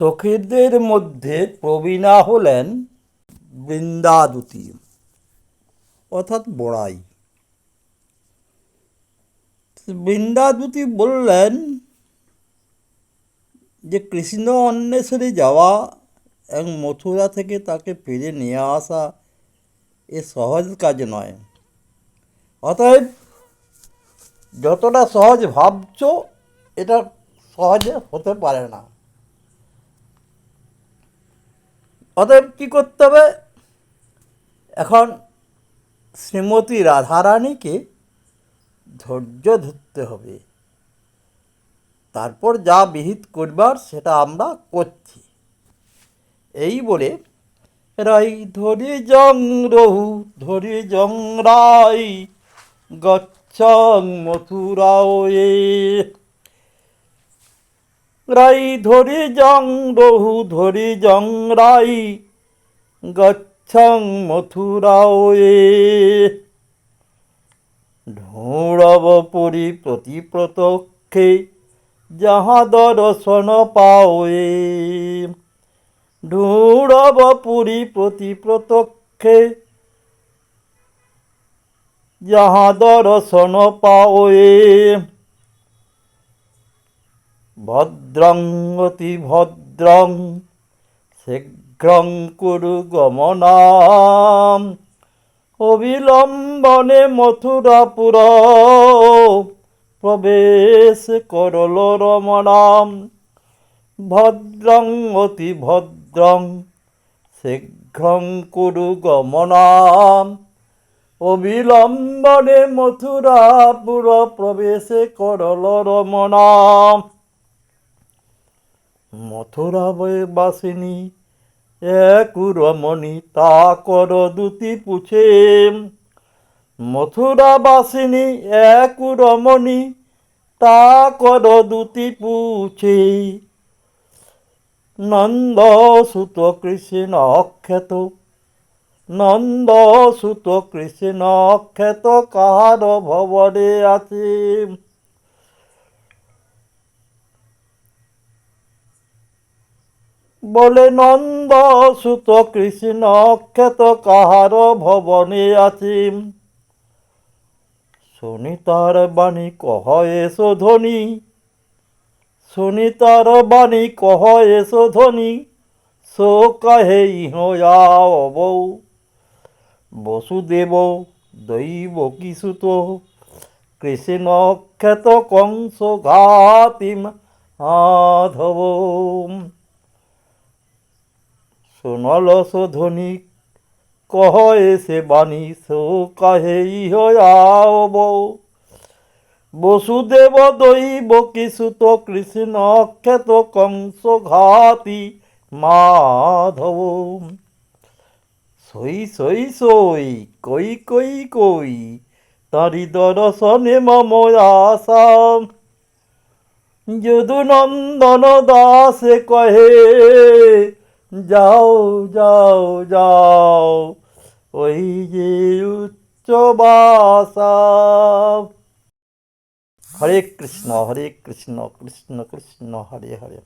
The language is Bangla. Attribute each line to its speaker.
Speaker 1: সখীদের মধ্যে প্রবীণা হলেন বৃন্দাদুতী অর্থাৎ বড়াই। বৃন্দাদুতী বললেন যে কৃষ্ণ অন্বেষণে যাওয়া এবং মথুরা থেকে তাকে ফিরে নিয়ে আসা এ সহজ কাজ নয়। অতএব যতটা সহজ ভাবছ এটা সহজে হতে পারে না। অতএব কী করতে হবে? এখন শ্রীমতী রাধারানীকে ধৈর্য ধরতে হবে, তারপর যা বিহিত করবার সেটা আমরা করছি। এই বলে রাই ধরি জং রহু ধরি জং রাই গচ্ছং মথুরায়ে, রাই ধরি জং রহু ধরি জং রাই গচ্ছং মথুরায়ে, ঢৌড়ব পুরী প্রতি প্রতক্ষে যাহা দর্শন পাওয়ে, ঢৌড়ব পুরী প্রতি প্রতক্ষে যাহা দর্শন পাওয়ে, ভদ্রং অতি ভদ্রং শীঘ্রং কুরু গমনাম, অবিলম্বনে মথুরাপুর প্রবেশ করল রমণাম, ভদ্রং অতি ভদ্রং শীঘ্রং কুরু গমনাম, অবিলম্বনে মথুরাপুর প্রবেশ করল রমণাম। মথুরাবাসিনী এক রমণী তা কর দুতি পুছে, মথুরাবাসিনী এক রমণী তা কর দুতি পুছে, নন্দ সুত কৃষ্ণ অক্ষেত, নন্দ সুত কৃষ্ণ অক্ষেত কাহার ভবনে আছে, বলে নন্দ সুত কৃষ্ণ অক্ষেত কাহার ভবনে আছে, শুনি তার বাণী কহ এসো ধ্বনি, শুনি তার বাণী কহ এসো ধ্বনি, সো কাহে ইহ যাও, বসুদেব দৈবকী সুত কৃষ্ণ অক্ষেত কংস ঘাতি মাধব, শুনল ধ্বনি কহ এসে বাণী সো কাহে ইহ যাও, বসুদেব দৈবকী সুত কৃষ্ণ অক্ষেত কংস ঘাতি মাধব, সই সই সই কই কই কই তারি দর্শনে মম আশা, যদু নন্দন দাসে কহে যাও যাও যাও ওই যে উচ্চ বাসা। হরে কৃষ্ণ কৃষ্ণ কৃষ্ণ হরে হরে।